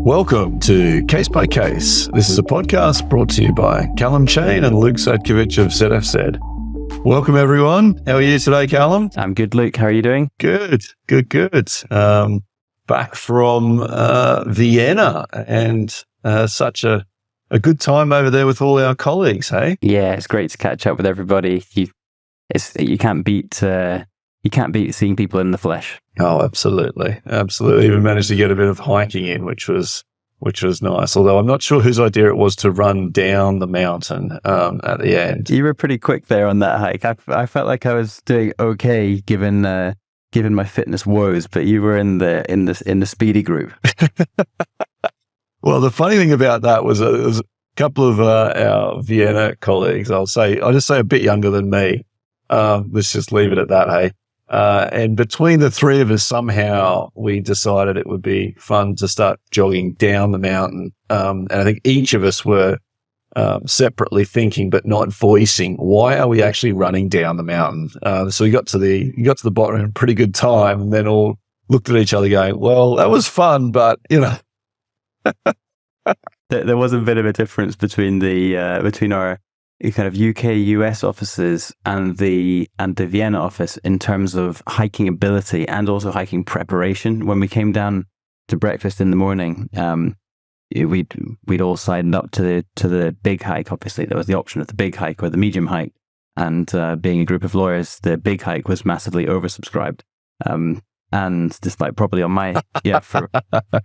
Welcome to Case by Case. This is a podcast brought to you by Calum Chain and Luke of ZFZ. Welcome, everyone. How are you today, Calum? I'm good, Luke. How are you doing? Good. Back from Vienna and such a good time over there with all our colleagues, hey? Yeah, it's great to catch up with everybody. You can't beat seeing people in the flesh. Oh, absolutely. Even managed to get a bit of hiking in, which was nice. Although I'm not sure whose idea it was to run down the mountain at the end. You were pretty quick there on that hike. I felt like I was doing okay given my fitness woes, but you were in the speedy group. Well, the funny thing about that was there was a couple of our Vienna colleagues. I'll just say a bit younger than me. Let's just leave it at that, hey. And between the three of us, somehow we decided it would be fun to start jogging down the mountain. And I think each of us were separately thinking, but not voicing, why are we actually running down the mountain? So we got to the bottom in a pretty good time, and then all looked at each other going, well, that was fun, but you know. There was a bit of a difference between our kind of UK-US offices and the Vienna office in terms of hiking ability and also hiking preparation. When we came down to breakfast in the morning, we'd all signed up to the big hike. Obviously, there was the option of the big hike or the medium hike, and being a group of lawyers, the big hike was massively oversubscribed. And despite probably on my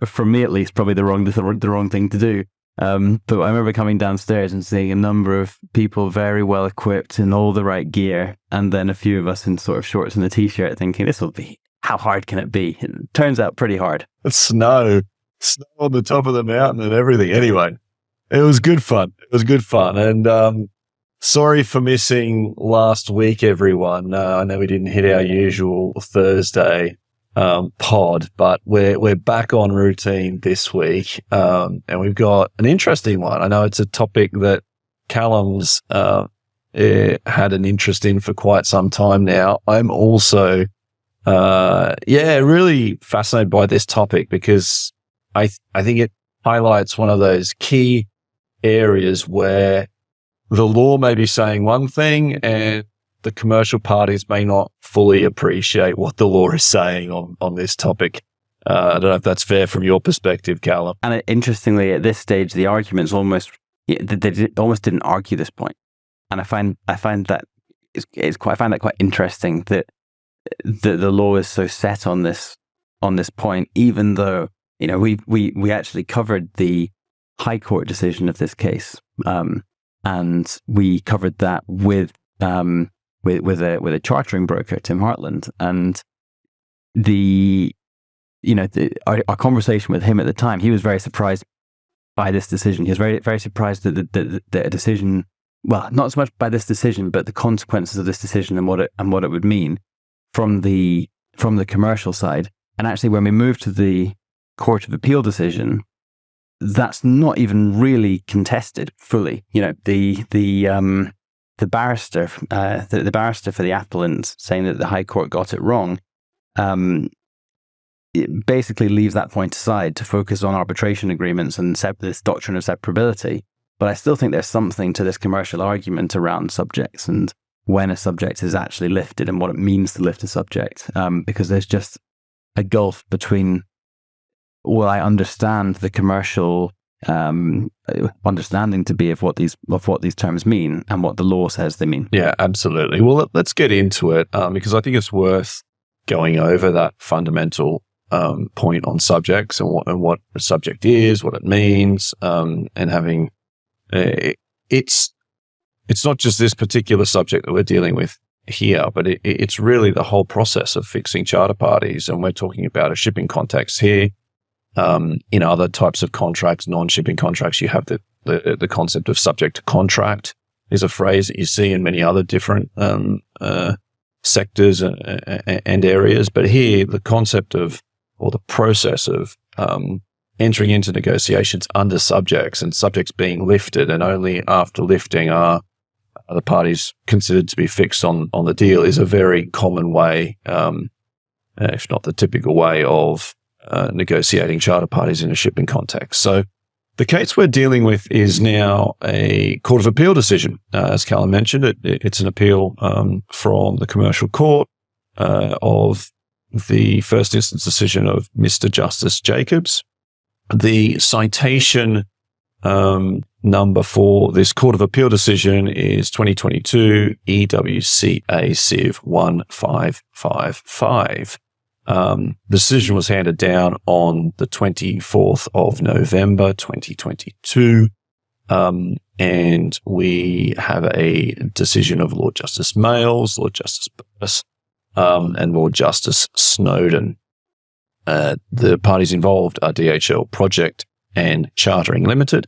for me at least, probably the wrong thing to do. But I remember coming downstairs and seeing a number of people very well equipped in all the right gear, and then a few of us in sort of shorts and a t-shirt thinking, how hard can it be? It turns out pretty hard. Snow on the top of the mountain and everything. Anyway, it was good fun. And sorry for missing last week, everyone. I know we didn't hit our usual Thursday pod, but we're back on routine this week, and we've got an interesting one. I know it's a topic that Calum's had an interest in for quite some time now. I'm also really fascinated by this topic because I think it highlights one of those key areas where the law may be saying one thing and the commercial parties may not fully appreciate what the law is saying on this topic. I don't know if that's fair from your perspective, Calum. And interestingly, at this stage, the arguments they almost didn't argue this point. And I find that quite interesting that the law is so set on this point, even though we actually covered the High Court decision of this case, and we covered that with a chartering broker, Tim Hartland, and our conversation with him at the time, he was very surprised by this decision. He was very, very surprised that a decision, well, not so much by this decision, but the consequences of this decision and what it would mean from the commercial side. And actually, when we moved to the Court of Appeal decision, that's not even really contested fully. The barrister for the appellant saying that the High Court got it wrong, it basically leaves that point aside to focus on arbitration agreements and this doctrine of separability. But I still think there's something to this commercial argument around subjects and when a subject is actually lifted and what it means to lift a subject, because there's just a gulf between what I understand the commercial understanding to be of what these terms mean and what the law says they mean. Yeah, absolutely. Well, let's get into it because I think it's worth going over that fundamental point on subjects and what a subject is, what it means, and having it's not just this particular subject that we're dealing with here, but it's really the whole process of fixing charter parties, and we're talking about a shipping context here. In other types of contracts, non-shipping contracts, you have the concept of subject to contract is a phrase that you see in many other different sectors and areas. But here, the concept of, or the process of entering into negotiations under subjects and subjects being lifted, and only after lifting are the parties considered to be fixed on the deal, is a very common way, if not the typical way of negotiating charter parties in a shipping context. So the case we're dealing with is now a Court of Appeal decision. As Calum mentioned, it's an appeal from the Commercial Court of the first instance decision of Mr. Justice Jacobs. The citation number for this Court of Appeal decision is 2022 EWCA Civ 1555. The decision was handed down on the 24th of November, 2022. And we have a decision of Lord Justice Males, Lord Justice Burris, and Lord Justice Snowden. The parties involved are DHL Project and Chartering Ltd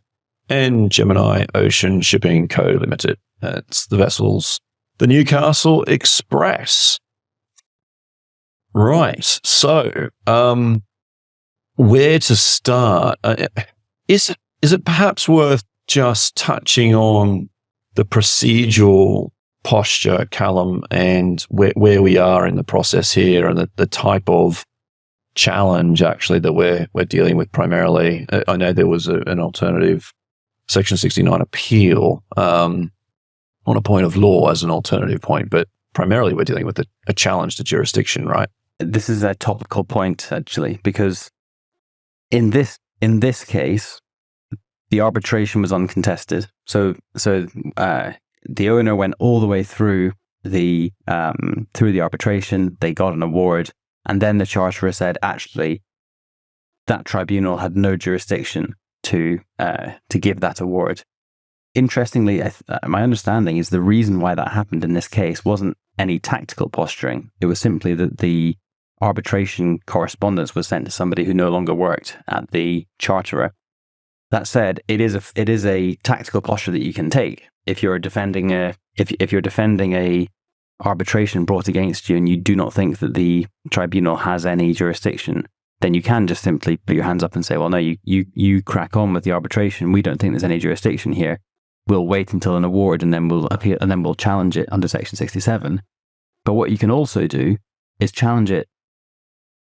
and Gemini Ocean Shipping Co. Ltd. It's the vessels, the Newcastle Express. Right. So, where to start? Is it perhaps worth just touching on the procedural posture, Calum, and where we are in the process here, and the type of challenge actually that we're dealing with primarily? I know there was an alternative Section 69 appeal on a point of law as an alternative point, but primarily we're dealing with a challenge to jurisdiction, right? This is a topical point, actually, because in this case, the arbitration was uncontested. So the owner went all the way through the arbitration. They got an award, and then the charterer said, actually, that tribunal had no jurisdiction to give that award. Interestingly, my understanding is the reason why that happened in this case wasn't any tactical posturing. It was simply that the arbitration correspondence was sent to somebody who no longer worked at the charterer. That said, it is a tactical posture that you can take if you're defending a arbitration brought against you and you do not think that the tribunal has any jurisdiction. Then you can just simply put your hands up and say, well, no, you crack on with the arbitration. We don't think there's any jurisdiction here. We'll wait until an award and then we'll appeal, and then we'll challenge it under Section 67. But what you can also do is challenge it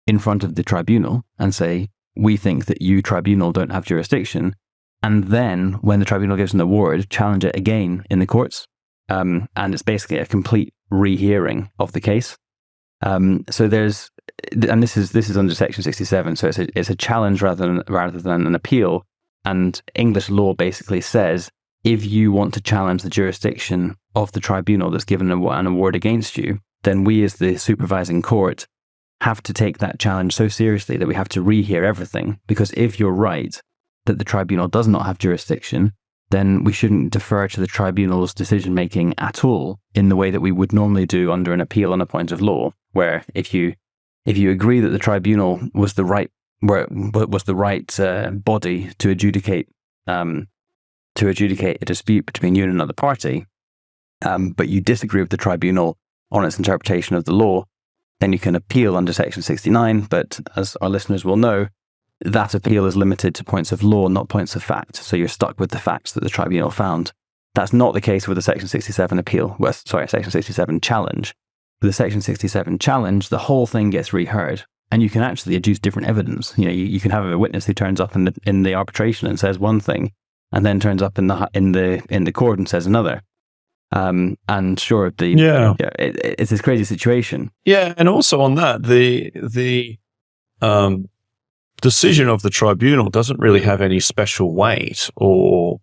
in front of the tribunal and say, we think that you, tribunal, don't have jurisdiction. And then when the tribunal gives an award, challenge it again in the courts. And it's basically a complete rehearing of the case. So there's, and this is under Section 67. So it's a challenge rather than an appeal. And English law basically says, if you want to challenge the jurisdiction of the tribunal that's given an award against you, then we as the supervising court have to take that challenge so seriously that we have to rehear everything. Because if you're right that the tribunal does not have jurisdiction, then we shouldn't defer to the tribunal's decision-making at all in the way that we would normally do under an appeal on a point of law, where if you agree that the tribunal was the right body to adjudicate a dispute between you and another party, but you disagree with the tribunal on its interpretation of the law, then you can appeal under Section 69. But as our listeners will know, that appeal is limited to points of law, not points of fact. So you're stuck with the facts that the tribunal found. That's not the case with the Section 67 Section 67 challenge. With the Section 67 challenge, the whole thing gets reheard, and you can actually adduce different evidence. You can have a witness who turns up in the arbitration and says one thing, and then turns up in the court and says another. And sure, it's this crazy situation. Yeah, and also on that, the decision of the tribunal doesn't really have any special weight or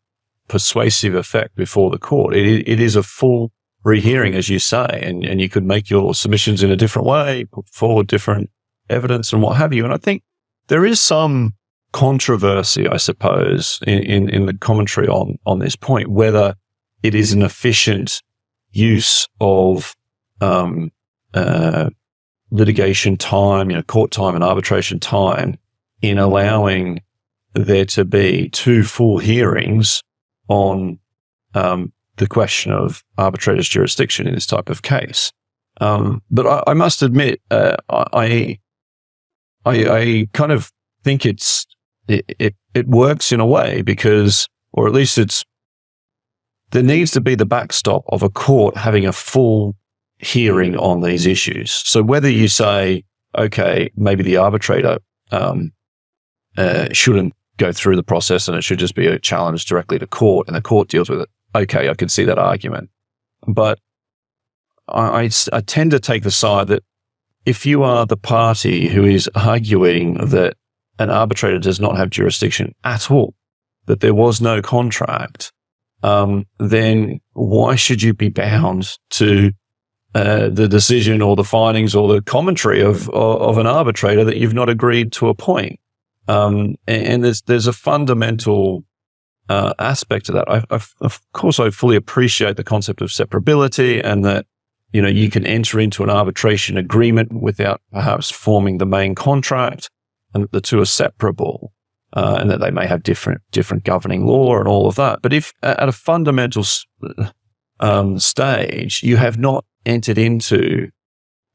persuasive effect before the court. It is a full rehearing, as you say, and you could make your submissions in a different way, put forward different evidence and what have you. And I think there is some controversy, I suppose, in the commentary on this point, whether it is an efficient use of litigation time, court time and arbitration time, in allowing there to be two full hearings on the question of arbitrator's jurisdiction in this type of case. But I must admit, I kind of think it works in a way because, or at least there needs to be the backstop of a court having a full hearing on these issues. So whether you say, okay, maybe the arbitrator shouldn't go through the process and it should just be a challenge directly to court and the court deals with it. Okay, I can see that argument. But I tend to take the side that if you are the party who is arguing that an arbitrator does not have jurisdiction at all, that there was no contract, then why should you be bound to the decision or the findings or the commentary of an arbitrator that you've not agreed to appoint? And there's a fundamental aspect to that. Of course, I fully appreciate the concept of separability and that, you can enter into an arbitration agreement without perhaps forming the main contract, and that the two are separable, and that they may have different governing law and all of that. But if at a fundamental stage you have not entered into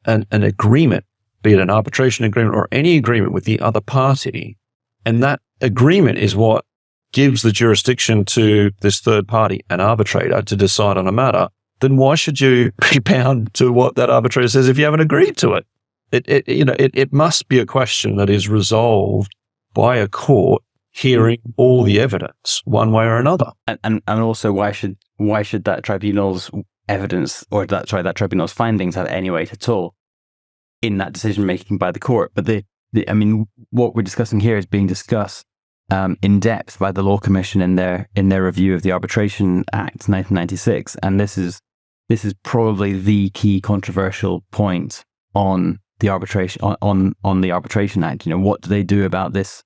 an agreement, be it an arbitration agreement or any agreement with the other party, and that agreement is what gives the jurisdiction to this third party, an arbitrator, to decide on a matter, then why should you be bound to what that arbitrator says if you haven't agreed to it? It must be a question that is resolved by a court hearing all the evidence one way or another. And also, why should that tribunal's evidence or that tribunal's findings have any weight at all in that decision making by the court? But what we're discussing here is being discussed in depth by the Law Commission in their review of the Arbitration Act 1996, and this is probably the key controversial point on the arbitration on the Arbitration Act. What do they do about this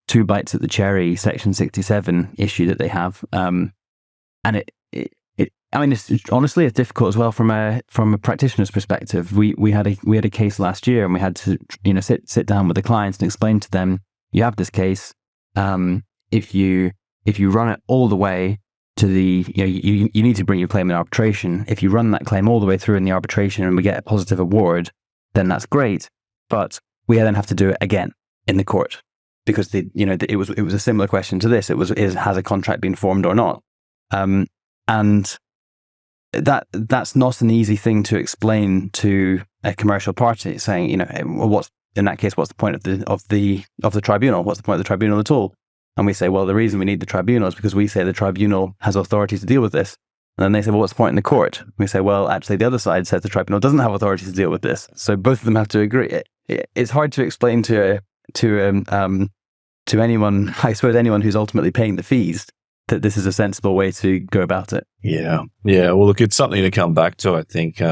two bites at the cherry Section 67 issue that they have? And honestly, it's difficult as well from a practitioner's perspective. We had a case last year, and we had to sit down with the clients and explain to them, you have this case. If you run it all the way to the, you need to bring your claim in arbitration. If you run that claim all the way through in the arbitration and we get a positive award, then that's great. But we then have to do it again in the court because it was a similar question to this. Has a contract been formed or not? And that's not an easy thing to explain to a commercial party, saying, what's the point of the tribunal? What's the point of the tribunal at all? And we say, well, the reason we need the tribunal is because we say the tribunal has authority to deal with this. And then they say, well, what's the point in the court? We say, well, actually, the other side says the tribunal doesn't have authority to deal with this. So both of them have to agree. It's hard to explain to anyone, I suppose, anyone who's ultimately paying the fees, that this is a sensible way to go about it. Yeah. Well, look, it's something to come back to, I think,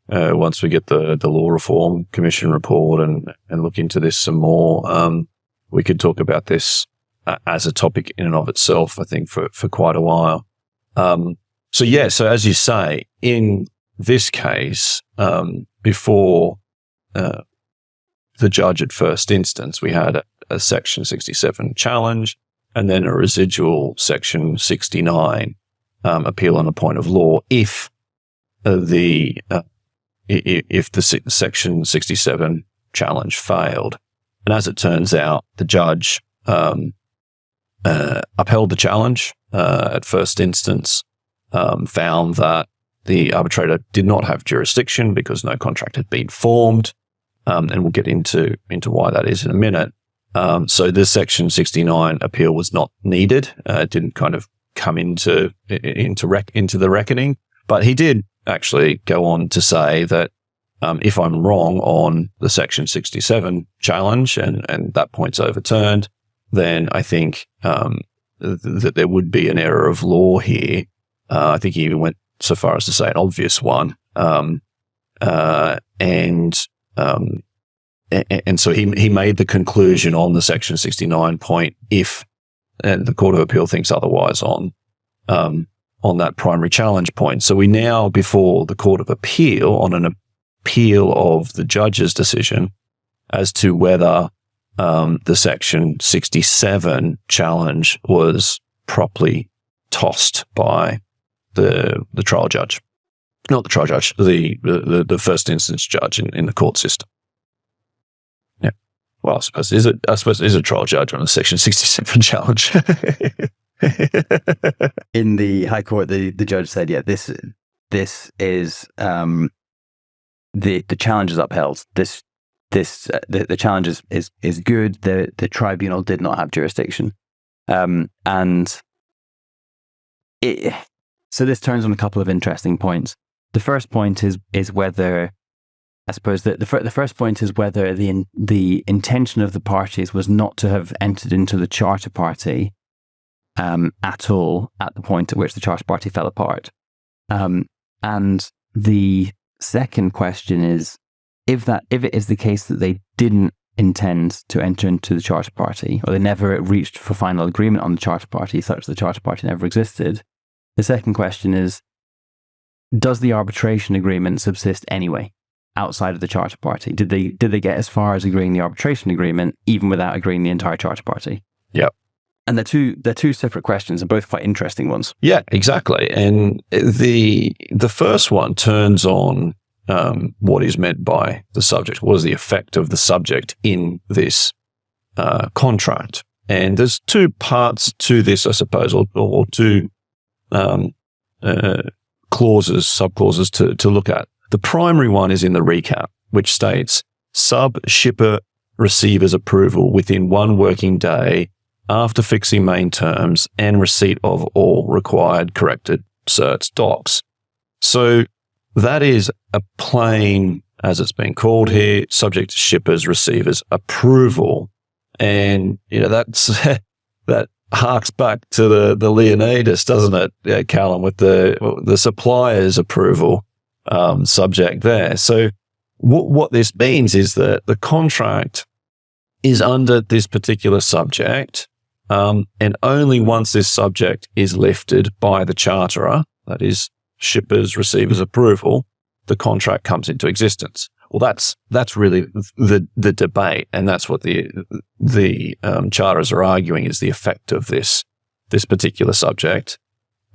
once we get the Law Reform Commission report and look into this some more. We could talk about this as a topic in and of itself, I think, for quite a while. So as you say, in this case, before the judge at first instance, we had a Section 67 challenge and then a residual Section 69 appeal on a point of law if the Section 67 challenge failed. And as it turns out, the judge upheld the challenge at first instance, found that the arbitrator did not have jurisdiction because no contract had been formed, and we'll get into why that is in a minute. So the Section 69 appeal was not needed. It didn't kind of come into the reckoning, but he did actually go on to say that if I'm wrong on the Section 67 challenge and that point's overturned, then I think that there would be an error of law here. I think he even went so far as to say an obvious one. And so he made the conclusion on the Section 69 point if the Court of Appeal thinks otherwise on that primary challenge point. So we now, before the Court of Appeal, on an appeal of the judge's decision as to whether the Section 67 challenge was properly tossed by the trial judge. Not the trial judge, the first instance judge in the court system. Yeah. Well, I suppose it is a trial judge on a Section 67 challenge. In the High Court, the judge said, yeah, this is the challenge is upheld. This the challenge is good. The tribunal did not have jurisdiction, so this turns on a couple of interesting points. The first point is whether, I suppose the first point is whether the intention of the parties was not to have entered into the charter party at all at the point at which the charter party fell apart. And the second question is, if it is the case that they didn't intend to enter into the charter party, or they never reached for final agreement on the charter party, such that the charter party never existed, the second question is, does the arbitration agreement subsist anyway outside of the charter party? Did they get as far as agreeing the arbitration agreement even without agreeing the entire charter party? Yep. And they're two separate questions, and both quite interesting ones. Yeah, exactly. And the first one turns on what is meant by the subject. What is the effect of the subject in this contract? And there's two parts to this, I suppose, or two clauses, sub-clauses to look at. The primary one is in the recap, which states sub-shipper receiver's approval within 1 working day after fixing main terms and receipt of all required corrected certs docs. So that is a plain, as it's been called here, subject to shipper's receiver's approval. And, that's that harks back to the Leonidas, doesn't it, Calum, with the supplier's approval subject there. So what this means is that the contract is under this particular subject, and only once this subject is lifted by the charterer, that is shipper's receiver's approval, the contract comes into existence. Well, that's really the debate, and that's what the charterers are arguing is the effect of this particular subject.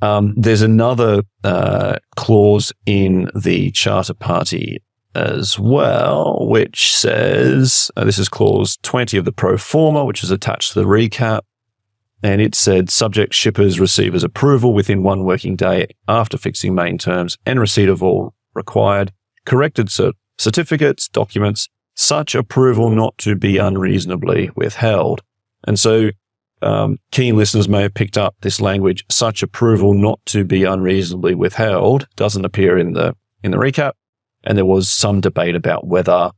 There's another clause in the charter party as well, which says, this is clause 20 of the pro forma, which is attached to the recap, and it said subject shipper's receiver's approval within 1 working day after fixing main terms and receipt of all required corrected certificates, documents, such approval not to be unreasonably withheld. And so keen listeners may have picked up this language, such approval not to be unreasonably withheld, doesn't appear in the recap. And there was some debate about whether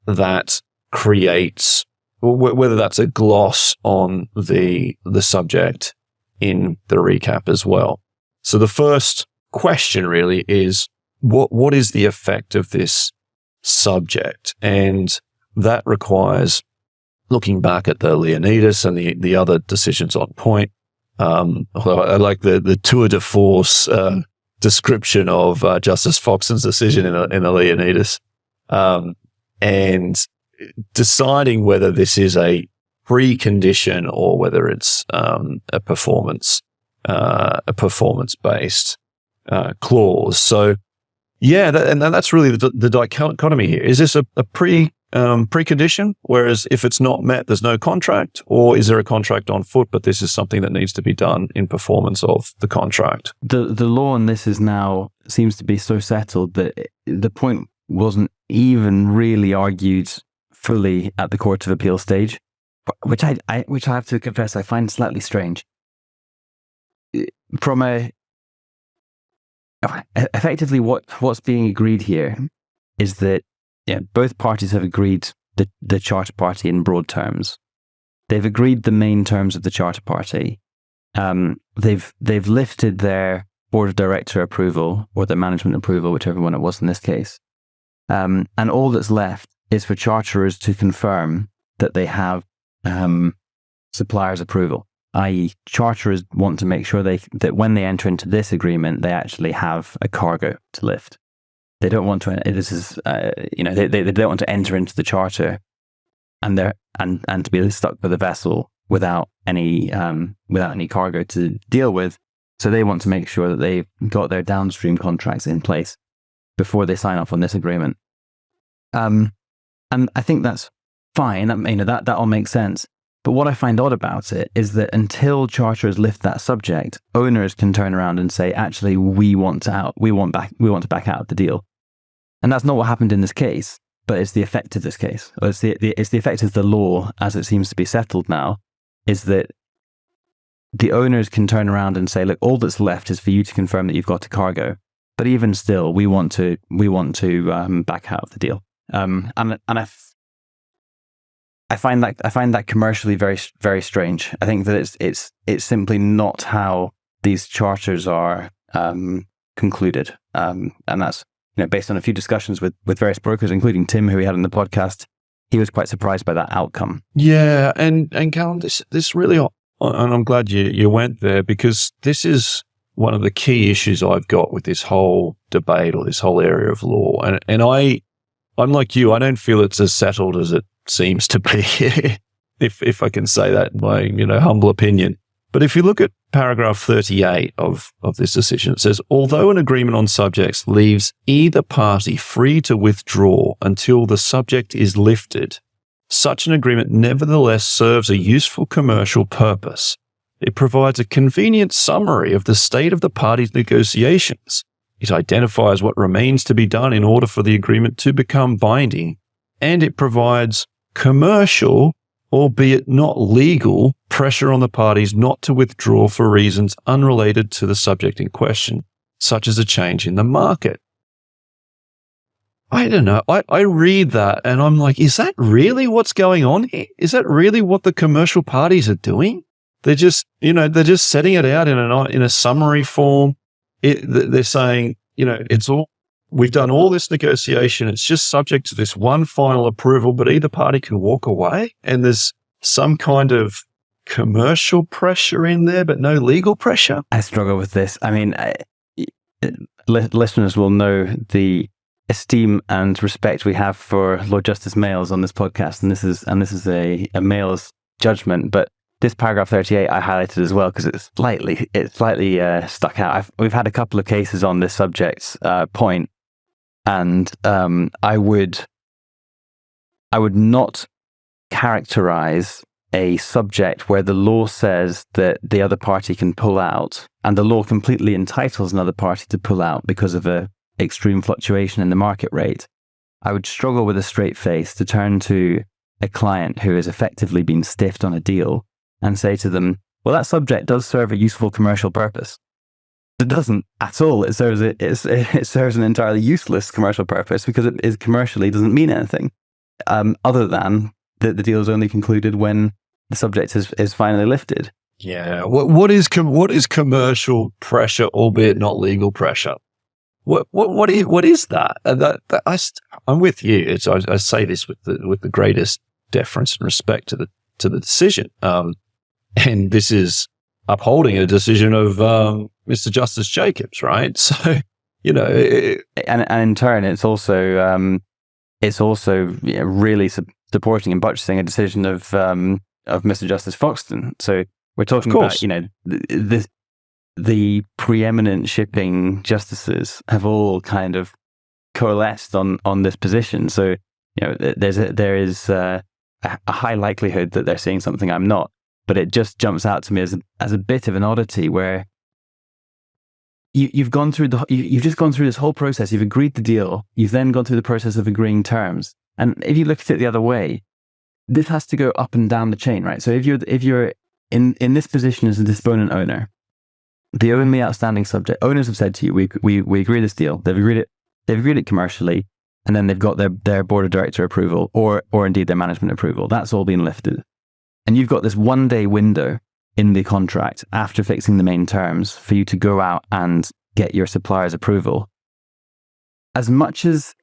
that creates, whether that's a gloss on the subject in the recap as well. So the first question really is, what is the effect of this subject? And that requires looking back at the Leonidas and the other decisions on point. Although I like the tour de force description of Justice Foxton's decision in the Leonidas, and deciding whether this is a precondition or whether it's a performance based clause. So yeah, and that's really the dichotomy here. Is this a precondition, whereas if it's not met, there's no contract, or is there a contract on foot, but this is something that needs to be done in performance of the contract? The law on this is now seems to be so settled that the point wasn't even really argued fully at the Court of Appeal stage, which I have to confess I find slightly strange. Effectively, what's being agreed here is that both parties have agreed the charter party in broad terms. They've agreed the main terms of the charter party. They've lifted their board of director approval or their management approval, whichever one it was in this case. And all that's left is for charterers to confirm that they have supplier's approval, i.e. charterers want to make sure that when they enter into this agreement, they actually have a cargo to lift. They don't want to. This is, they don't want to enter into the charter and to be stuck with a vessel without any cargo to deal with. So they want to make sure that they've got their downstream contracts in place before they sign off on this agreement. And I think that's fine. That all makes sense. But what I find odd about it is that until charterers lift that subject, owners can turn around and say, actually, we want to back out of the deal. And that's not what happened in this case. but it's the effect of this case, or it's the effect of the law as it seems to be settled now, is that the owners can turn around and say, look, all that's left is for you to confirm that you've got a cargo. But even still, we want to back out of the deal. And I find that commercially very, very strange. I think that it's simply not how these charters are concluded. And that's, based on a few discussions with various brokers, including Tim, who we had on the podcast. He was quite surprised by that outcome. Yeah, and Calum, this really, and I'm glad you went there, because this is one of the key issues I've got with this whole debate or this whole area of law. And I'm like you, I don't feel it's as settled as it seems to be, if I can say that in my humble opinion. But if you look at paragraph 38 of this decision, it says, although an agreement on subjects leaves either party free to withdraw until the subject is lifted, such an agreement nevertheless serves a useful commercial purpose. It provides a convenient summary of the state of the parties' negotiations. It identifies what remains to be done in order for the agreement to become binding, and it provides commercial, albeit not legal, pressure on the parties not to withdraw for reasons unrelated to the subject in question, such as a change in the market. I don't know. I read that and I'm like, is that really what's going on here? Is that really what the commercial parties are doing? They're just, they're just setting it out in a summary form. They're saying, we've done all this negotiation. It's just subject to this one final approval, but either party can walk away. And there's some kind of commercial pressure in there, but no legal pressure. I struggle with this. I mean, listeners will know the esteem and respect we have for Lord Justice Males on this podcast, and this is a male's judgment. But this paragraph 38 I highlighted as well because it's slightly stuck out. We've had a couple of cases on this subject point, and I would not characterize a subject where the law says that the other party can pull out, and the law completely entitles another party to pull out because of a extreme fluctuation in the market rate. I would struggle with a straight face to turn to a client who has effectively been stiffed on a deal and say to them, well, that subject does serve a useful commercial purpose. It doesn't at all. It serves an entirely useless commercial purpose because it is commercially doesn't mean anything other than that the deal is only concluded when the subject is finally lifted. Yeah. What is commercial pressure, albeit not legal pressure? What is that? I'm with you. I say this with the greatest deference and respect to the decision. And this is upholding a decision of Mr. Justice Jacobs, right? So and in turn, it's also really supporting and buttressing a decision of Mr. Justice Foxton. So we're talking about the preeminent shipping justices have all kind of coalesced on this position. So there is a high likelihood that they're seeing something I'm not. But it just jumps out to me as a bit of an oddity where you've just gone through this whole process. You've agreed the deal. You've then gone through the process of agreeing terms. And if you look at it the other way, this has to go up and down the chain, right? So if you're in this position as a disponent owner, the only outstanding subject owners have said to you, we agree this deal. They've agreed it commercially, and then they've got their board of director approval or indeed their management approval. That's all been lifted. And you've got this 1 day window in the contract after fixing the main terms for you to go out and get your supplier's approval. As much as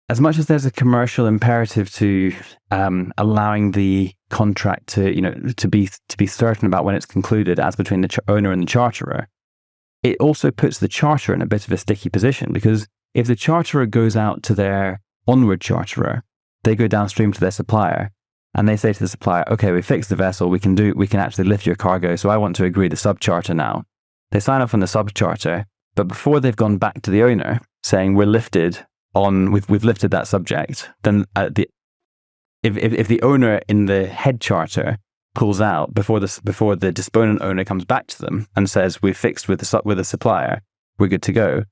there's a commercial imperative to allowing the contract to be certain about when it's concluded, as between the owner and the charterer, it also puts the charterer in a bit of a sticky position, because if the charterer goes out to their onward charterer, they go downstream to their supplier. And they say to the supplier, okay, we fixed the vessel, we can actually lift your cargo, so I want to agree to subcharter now. They sign off on the subcharter, but before they've gone back to the owner saying we've lifted that subject, then if the owner in the head charter pulls out before the disponent owner comes back to them and says we've fixed with the supplier, we're good to go,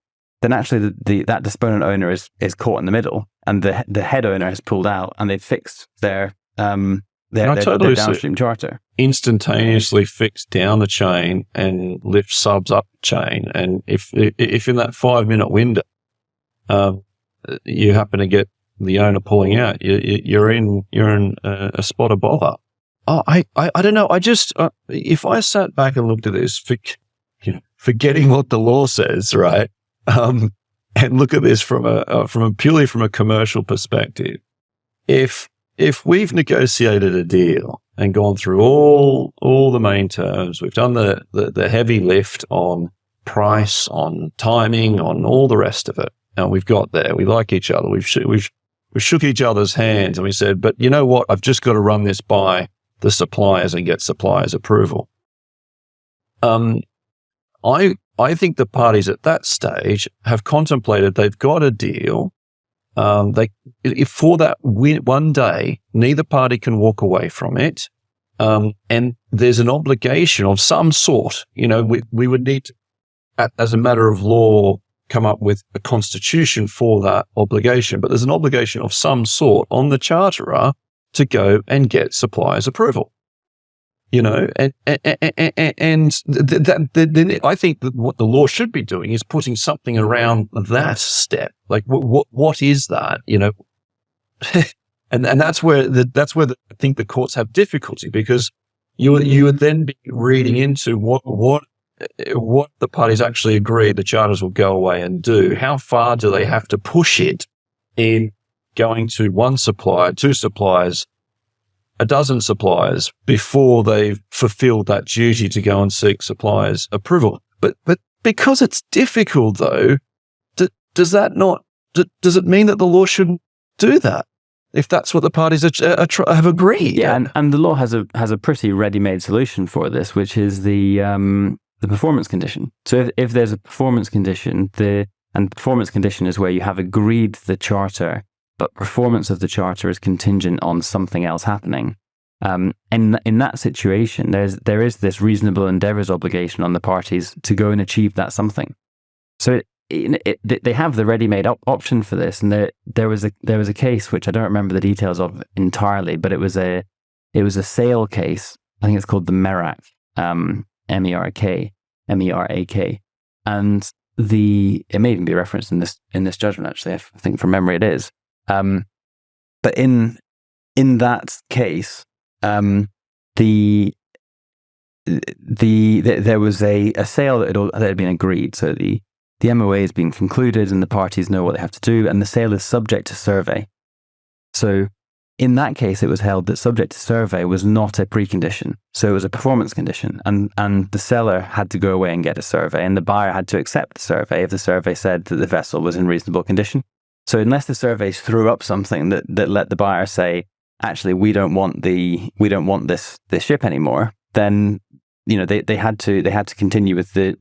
then actually that disponent owner is caught in the middle, and the head owner has pulled out, and they've fixed their Totally downstream charter. Instantaneously fix down the chain and lift subs up the chain. And if in that 5-minute window, you happen to get the owner pulling out, you're in a spot of bother. Oh, I don't know. I just if I sat back and looked at this, forgetting what the law says, right, and look at this from a purely commercial perspective, if we've negotiated a deal and gone through all the main terms, we've done the heavy lift on price, on timing, on all the rest of it, and we've got there, we like each other, we've shook each other's hands, and we said, but you know what, I've just got to run this by the suppliers and get suppliers' approval. I think the parties at that stage have contemplated they've got a deal. If for that one day, neither party can walk away from it, and there's an obligation of some sort. We would need to, as a matter of law, come up with a constitution for that obligation. But there's an obligation of some sort on the charterer to go and get suppliers' approval. Then I think that what the law should be doing is putting something around that step. Like, what is that? And that's where I think the courts have difficulty, because you would then be reading into what the parties actually agree the charters will go away and do. How far do they have to push it in going to one supplier, two suppliers, a dozen suppliers before they've fulfilled that duty to go and seek suppliers' approval? But because it's difficult, though, does it mean that the law shouldn't do that if that's what the parties have agreed? Yeah, and the law has a pretty ready-made solution for this, which is the performance condition. So if there's a performance condition, the performance condition is where you have agreed the charter, but performance of the charter is contingent on something else happening. In that situation, there is this reasonable endeavours obligation on the parties to go and achieve that something. So they have the ready-made option for this, and there was a case which I don't remember the details of entirely, but it was a sale case. I think it's called the Merak, MERAK, and it may even be referenced in this judgment. Actually, I think from memory it is. But in that case, there was a sale that had been agreed. So the MOA has been concluded, and the parties know what they have to do, and the sale is subject to survey. So in that case, it was held that subject to survey was not a precondition. So it was a performance condition, and the seller had to go away and get a survey, and the buyer had to accept the survey if the survey said that the vessel was in reasonable condition. So unless the surveys threw up something that let the buyer say, actually, we don't want this ship anymore, then they had to continue with the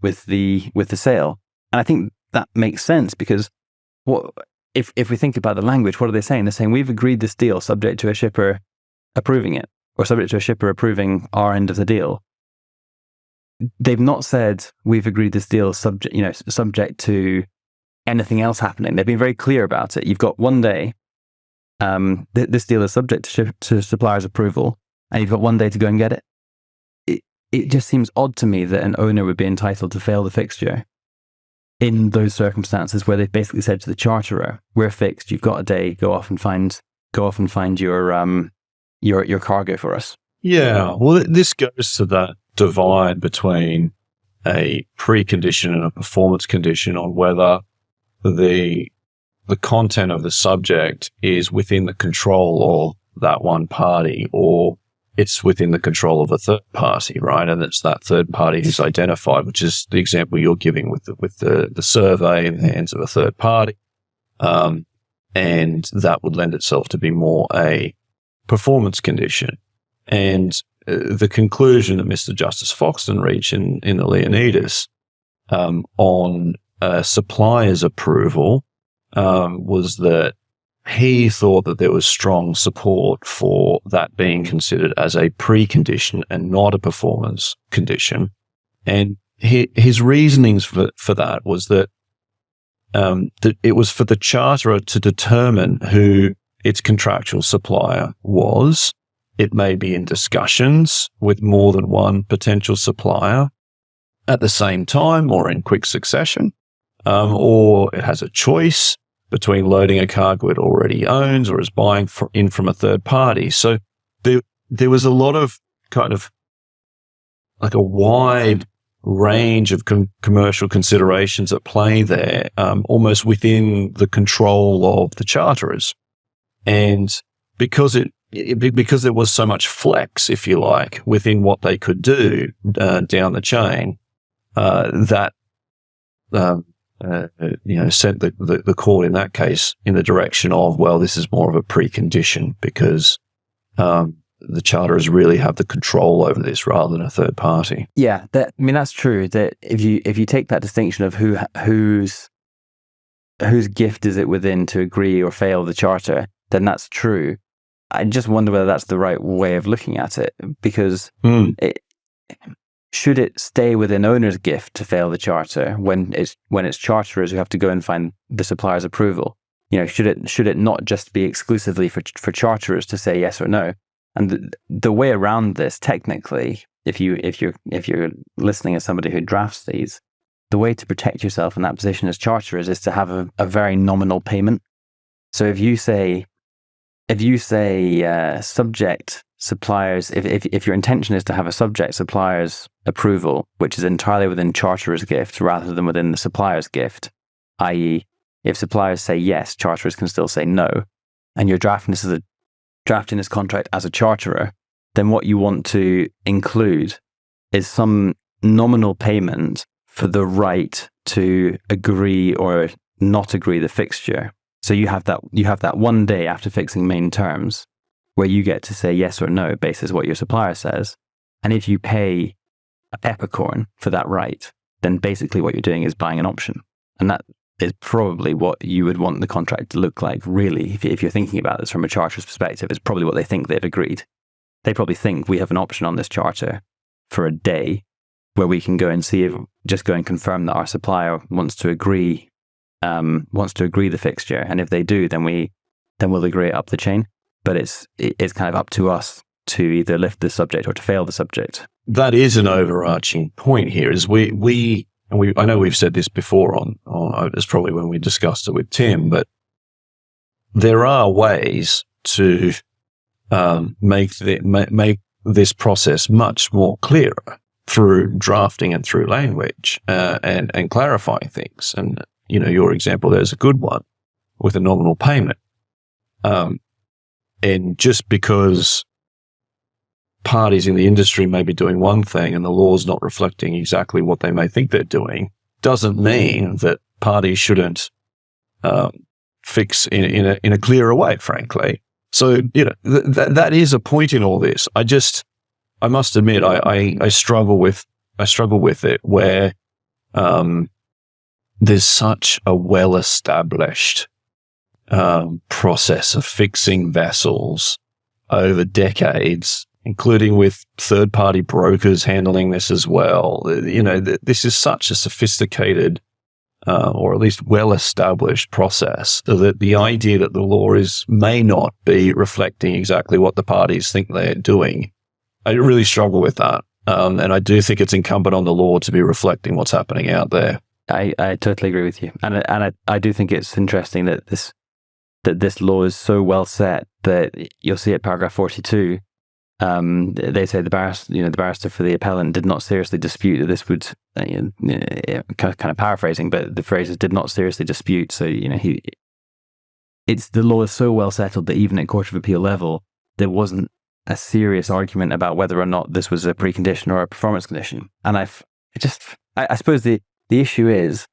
sale. And I think that makes sense, because if we think about the language, what are they saying? They're saying we've agreed this deal subject to a shipper approving it, or subject to a shipper approving our end of the deal. They've not said we've agreed this deal subject to anything else happening. They've been very clear about it. You've got one day. This deal is subject to supplier's approval, and you've got one day to go and get it. It just seems odd to me that an owner would be entitled to fail the fixture in those circumstances where they've basically said to the charterer, "We're fixed. You've got a day. Go off and find your cargo for us." Yeah. Well, this goes to that divide between a precondition and a performance condition on whether the content of the subject is within the control of that one party, or it's within the control of a third party, right? And it's that third party who's identified, which is the example you're giving with the survey in the hands of a third party. And that would lend itself to be more a performance condition. And the conclusion that Mr. Justice Foxton reached in the Leonidas on supplier's approval was that he thought that there was strong support for that being considered as a precondition and not a performance condition. And his reasonings for that was that that it was for the charterer to determine who its contractual supplier was. It may be in discussions with more than one potential supplier at the same time or in quick succession, or it has a choice between loading a cargo it already owns or is buying in from a third party. So there was a lot of kind of like a wide range of commercial considerations at play there, almost within the control of the charterers. And because there was so much flex, if you like, within what they could do down the chain, that sent the call in that case in the direction of, well, this is more of a precondition because the charterers really have the control over this rather than a third party. Yeah, that's true. That if you take that distinction of whose gift is it within to agree or fail the charter, then that's true. I just wonder whether that's the right way of looking at it, because should it stay within owner's gift to fail the charter when it's charterers who have to go and find the supplier's approval? Should it not just be exclusively for charterers to say yes or no? And the way around this, technically, if you're listening as somebody who drafts these, the way to protect yourself in that position as charterers is to have a very nominal payment. So if you say subject suppliers, if your intention is to have a subject supplier's approval, which is entirely within charterer's gift rather than within the supplier's gift, i.e., if suppliers say yes, charterers can still say no, and you're drafting this contract as a charterer, then what you want to include is some nominal payment for the right to agree or not agree the fixture. So you have that one day after fixing main terms where you get to say yes or no based on what your supplier says. And if you pay a peppercorn for that right, then basically what you're doing is buying an option. And that is probably what you would want the contract to look like, really. If you're thinking about this from a charterer's perspective, it's probably what they think they've agreed. They probably think we have an option on this charter for a day where we can go and confirm that our supplier wants to agree the fixture. And if they do, then we'll agree it up the chain. But it's kind of up to us to either lift the subject or to fail the subject. That is an overarching point here, is I know we've said this before on it's probably when we discussed it with Tim, but there are ways to make this process much more clearer through drafting and through language and clarifying things. And your example there is a good one with a nominal payment. And just because parties in the industry may be doing one thing and the law's not reflecting exactly what they may think they're doing, doesn't mean that parties shouldn't fix in a clearer way, frankly. So, that is a point in all this. I must admit, I struggle with it where there's such a well-established process of fixing vessels over decades, including with third-party brokers handling this as well. This is such a sophisticated, or at least well-established process, that the idea that the law may not be reflecting exactly what the parties think they're doing, I really struggle with that. And I do think it's incumbent on the law to be reflecting what's happening out there. I totally agree with you, and I do think it's interesting that this law is so well set that you'll see at paragraph 42. They say the barrister for the appellant did not seriously dispute that this would, kind of paraphrasing, but the phrase is did not seriously dispute. So the law is so well settled that even at Court of Appeal level, there wasn't a serious argument about whether or not this was a precondition or a performance condition. And I suppose the issue is,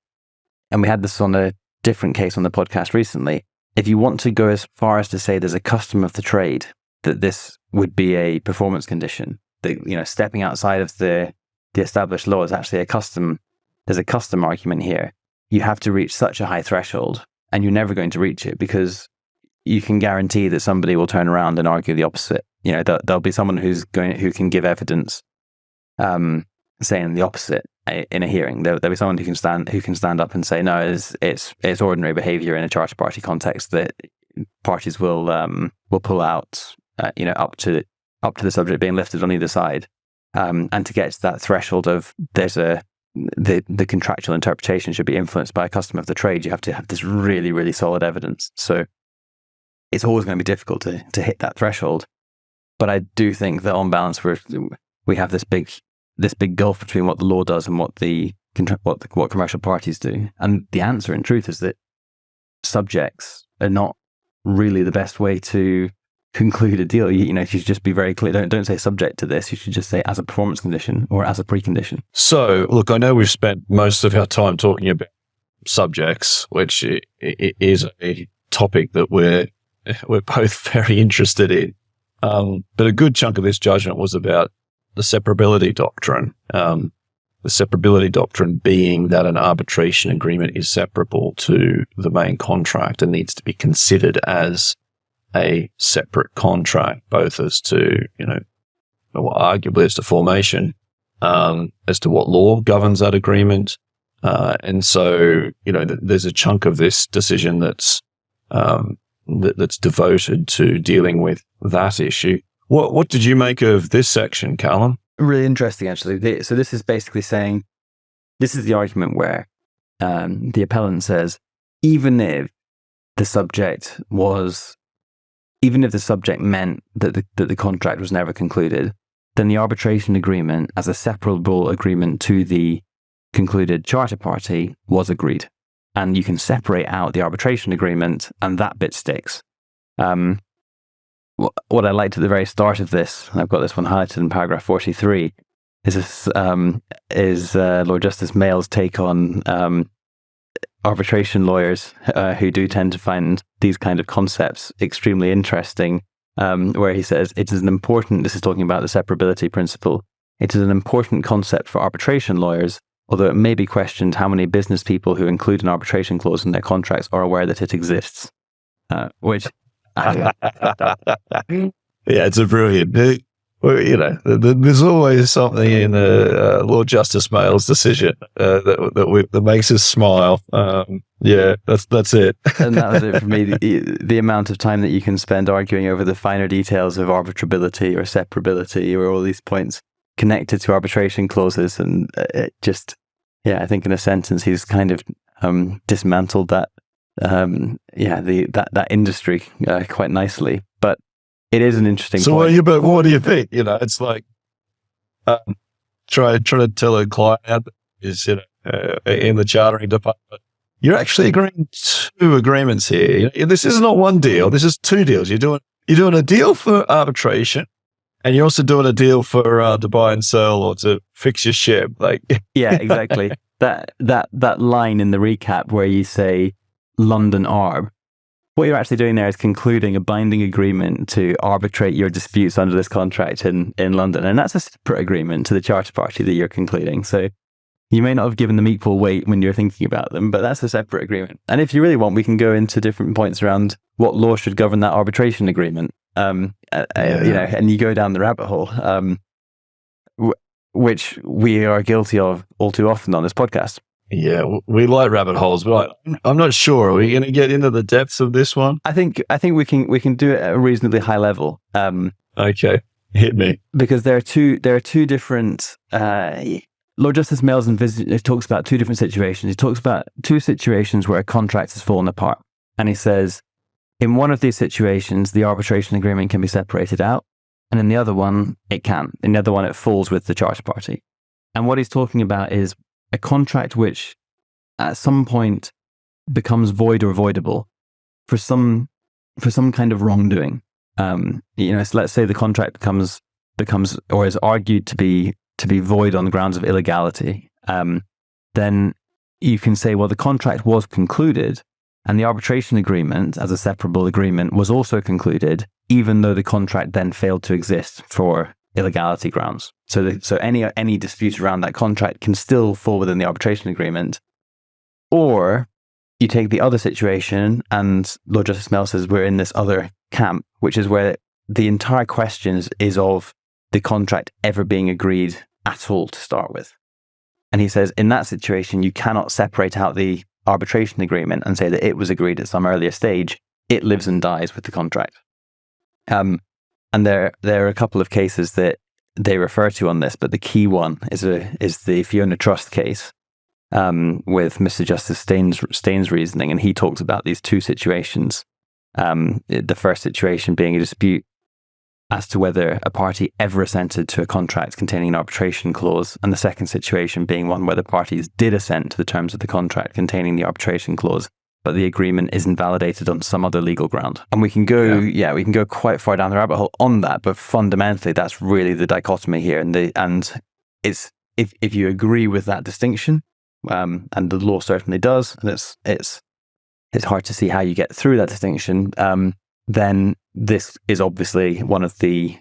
and we had this on a different case on the podcast recently, if you want to go as far as to say there's a custom of the trade that this would be a performance condition, that stepping outside of the established law is actually a custom. There's a custom argument here. You have to reach such a high threshold, and you're never going to reach it because you can guarantee that somebody will turn around and argue the opposite. There'll be someone who can give evidence saying the opposite, in a hearing. There'll be someone who can stand up and say, no, it's ordinary behaviour in a charter party context that parties will pull out, up to the subject being lifted on either side, and to get to that threshold of the contractual interpretation should be influenced by a custom of the trade, you have to have this really, really solid evidence. So it's always going to be difficult to hit that threshold. But I do think that on balance, we have this big gulf between what the law does and what commercial parties do. And the answer, in truth, is that subjects are not really the best way to conclude a deal. You should just be very clear. Don't say subject to this. You should just say as a performance condition or as a precondition. So, look, I know we've spent most of our time talking about subjects, which is a topic that we're both very interested in. But a good chunk of this judgment was about the separability doctrine. The separability doctrine being that an arbitration agreement is separable to the main contract and needs to be considered as a separate contract, both as to, arguably as to formation, as to what law governs that agreement. And so, there's a chunk of this decision that's devoted to dealing with that issue. What did you make of this section, Calum? Really interesting, actually. So this is basically saying, this is the argument where the appellant says, even if the subject meant that the contract was never concluded, then the arbitration agreement as a separable agreement to the concluded charter party was agreed. And you can separate out the arbitration agreement and that bit sticks. What I liked at the very start of this, and I've got this one highlighted in paragraph 43, is Lord Justice Mayall's take on arbitration lawyers who do tend to find these kind of concepts extremely interesting, where he says, this is talking about the separability principle, it is an important concept for arbitration lawyers, although it may be questioned how many business people who include an arbitration clause in their contracts are aware that it exists. Which... yeah, it's a brilliant... there's always something in Lord Justice Mayall's decision that makes us smile. That's it. And that was it for me. The amount of time that you can spend arguing over the finer details of arbitrability or separability or all these points connected to arbitration clauses, and it just, I think in a sentence he's kind of dismantled that that industry quite nicely. But it is an interesting point. So what do you think? It's like trying to tell a client is in the chartering department, you're actually agreeing two agreements here. This is not one deal. This is two deals. You're doing a deal for arbitration, and you're also doing a deal for to buy and sell or to fix your ship. Yeah, exactly. that line in the recap where you say London Arb. What you're actually doing there is concluding a binding agreement to arbitrate your disputes under this contract in London. And that's a separate agreement to the charter party that you're concluding. So you may not have given them equal weight when you're thinking about them, but that's a separate agreement. And if you really want, we can go into different points around what law should govern that arbitration agreement. And you go down the rabbit hole, which we are guilty of all too often on this podcast. Yeah, we like rabbit holes, but I'm not sure. Are we going to get into the depths of this one? I think we can do it at a reasonably high level. Okay, hit me. Because there are two different. Lord Justice Mayall talks about two different situations. He talks about two situations where a contract has fallen apart, and he says, in one of these situations, the arbitration agreement can be separated out, and in the other one, it can. In the other one, it falls with the charter party. And what he's talking about is a contract which at some point becomes void or voidable for some kind of wrongdoing. So let's say the contract becomes or is argued to be void on the grounds of illegality. Then you can say, well, the contract was concluded and the arbitration agreement as a separable agreement was also concluded, even though the contract then failed to exist for illegality grounds. So any dispute around that contract can still fall within the arbitration agreement. Or you take the other situation, and Lord Justice Mayall says we're in this other camp, which is where the entire question is of the contract ever being agreed at all to start with. And he says, in that situation, you cannot separate out the arbitration agreement and say that it was agreed at some earlier stage. It lives and dies with the contract. And there are a couple of cases that they refer to on this, but the key one is the Fiona Trust case with Mr. Justice Staines' reasoning, and he talks about these two situations. The first situation being a dispute as to whether a party ever assented to a contract containing an arbitration clause, and the second situation being one where the parties did assent to the terms of the contract containing the arbitration clause, but the agreement is invalidated on some other legal ground. And we can go, we can go quite far down the rabbit hole on that, but fundamentally, that's really the dichotomy here. And it's if you agree with that distinction, and the law certainly does, and it's hard to see how you get through that distinction. Then this is obviously one of the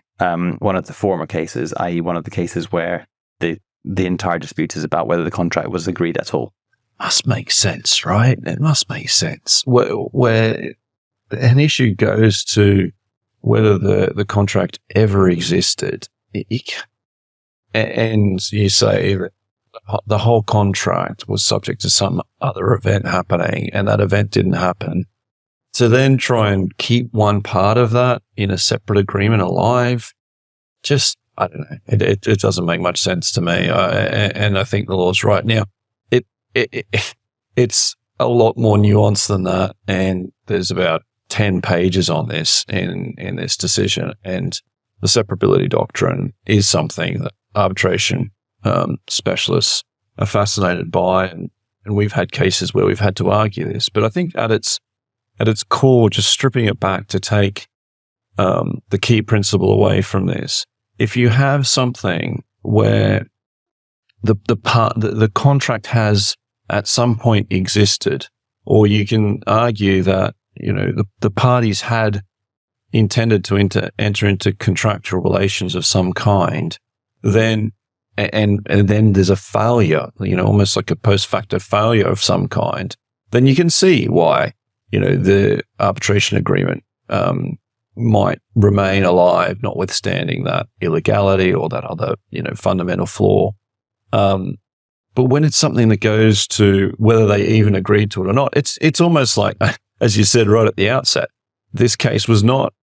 former cases, i.e., one of the cases where the entire dispute is about whether the contract was agreed at all. Must make sense, right? It must make sense. Where an issue goes to whether the contract ever existed, and you say that the whole contract was subject to some other event happening, and that event didn't happen. To then try and keep one part of that in a separate agreement alive, just, I don't know. It doesn't make much sense to me. And I think the law's right. Now, it's a lot more nuanced than that. And there's about 10 pages on this in this decision. And the separability doctrine is something that arbitration specialists are fascinated by. And we've had cases where we've had to argue this. But I think at its core, just stripping it back to take the key principle away from this, if you have something where the contract has at some point existed, or you can argue that the parties had intended to enter into contractual relations of some kind, then and then there's a failure, almost like a post facto failure of some kind, then you can see why the arbitration agreement might remain alive, notwithstanding that illegality or that other, fundamental flaw. But when it's something that goes to whether they even agreed to it or not, it's almost like, as you said right at the outset, this case was not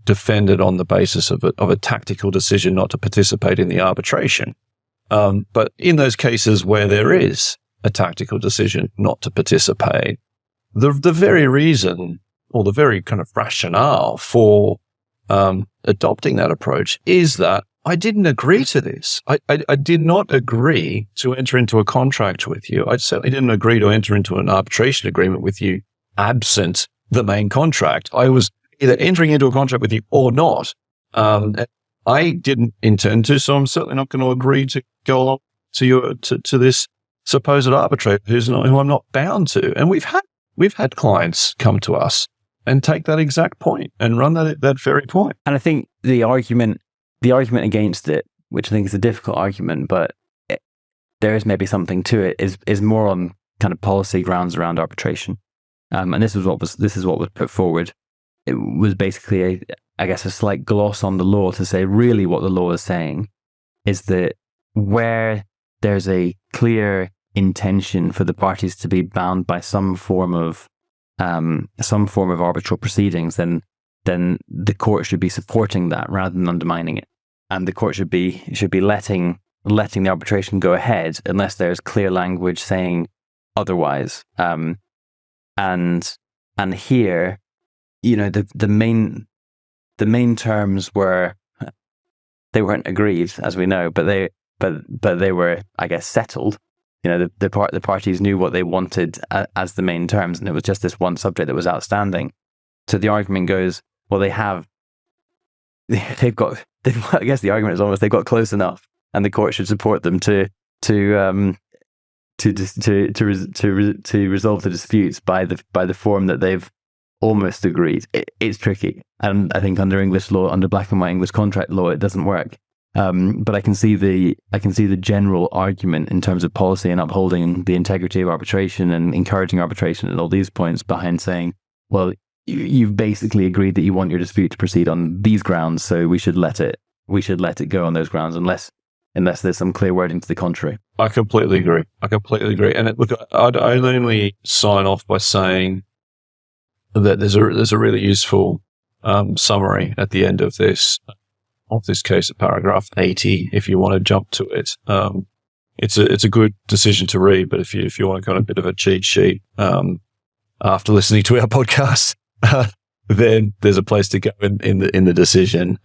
defended on the basis of a tactical decision not to participate in the arbitration. But in those cases where there is a tactical decision not to participate, the very reason or the very kind of rationale for adopting that approach is that I didn't agree to this. I did not agree to enter into a contract with you. I certainly didn't agree to enter into an arbitration agreement with you absent the main contract. I was either entering into a contract with you or not. I didn't intend to, so I'm certainly not going to agree to go along to this supposed arbitrator who I'm not bound to. And we've had clients come to us and take that exact point and run that very point. And I think the argument against it, which I think is a difficult argument, but there is maybe something to it, is more on kind of policy grounds around arbitration. And this is what was put forward. It was basically a slight gloss on the law to say really what the law is saying is that where there's a clear intention for the parties to be bound by some form of arbitral proceedings, then the court should be supporting that rather than undermining it, and the court should be letting the arbitration go ahead unless there's clear language saying otherwise. And here, the main terms they weren't agreed, as we know, but they were, I guess, settled. The parties knew what they wanted as the main terms, and it was just this one subject that was outstanding. So the argument goes, well, I guess the argument is almost they've got close enough, and the court should support them to resolve the disputes by the form that they've almost agreed. It's tricky, and I think under English law, under black and white English contract law, it doesn't work. But I can see the general argument in terms of policy and upholding the integrity of arbitration and encouraging arbitration and all these points behind saying, well, you've basically agreed that you want your dispute to proceed on these grounds, so we should let it go on those grounds unless unless there's some clear wording to the contrary. I completely agree. And look, I'd only sign off by saying that there's a really useful summary at the end of this case at paragraph 80. If you want to jump to it, it's a good decision to read. But if you want to get a bit of a cheat sheet after listening to our podcast, then there's a place to go in the decision.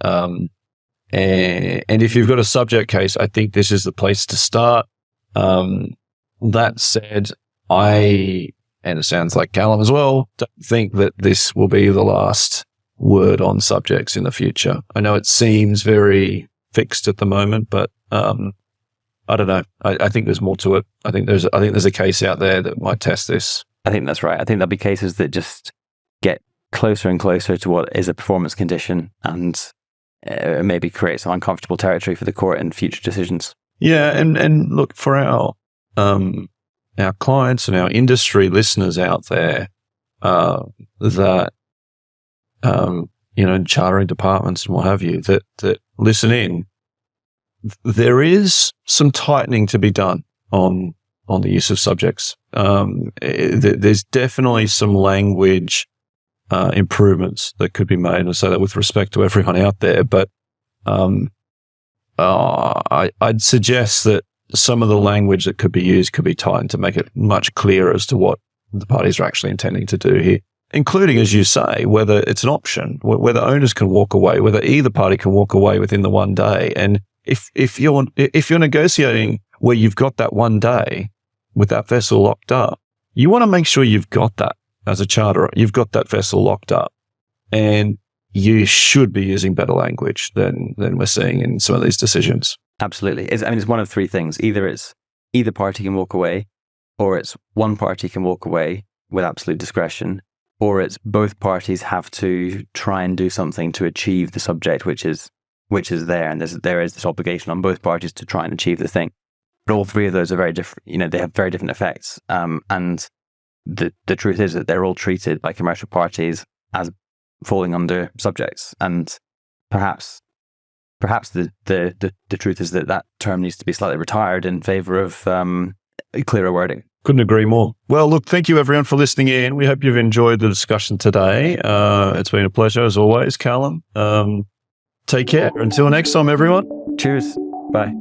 And if you've got a subject case, I think this is the place to start. That said, and it sounds like Calum as well, don't think that this will be the last word on subjects in the future. I know it seems very fixed at the moment, but I don't know. I think there's more to it. I think there's a case out there that might test this. I think that's right. I think there'll be cases that just get closer and closer to what is a performance condition, and maybe create some uncomfortable territory for the court in future decisions. Yeah, and look, for our clients and our industry listeners out there, that chartering departments and what have you, that listen in, there is some tightening to be done on the use of subjects. There's definitely some language improvements that could be made, and I say that with respect to everyone out there. But I'd suggest that some of the language that could be used could be tightened to make it much clearer as to what the parties are actually intending to do here, including, as you say, whether it's an option, whether owners can walk away, whether either party can walk away within the one day. And if you're negotiating where you've got that one day with that vessel locked up, you want to make sure you've got that as a charterer. You've got that vessel locked up, and you should be using better language than we're seeing in some of these decisions. Absolutely. It's one of three things. Either party can walk away, or it's one party can walk away with absolute discretion, or it's both parties have to try and do something to achieve the subject which is there, and there is this obligation on both parties to try and achieve the thing. But all three of those are very different. They have very different effects. And the truth is that they're all treated by commercial parties as falling under subjects, and perhaps the truth is that term needs to be slightly retired in favor of clearer wording. Couldn't agree more. Well, look, thank you everyone for listening in. We hope you've enjoyed the discussion today. It's been a pleasure as always, Calum. Take care. Until next time, everyone. Cheers. Bye.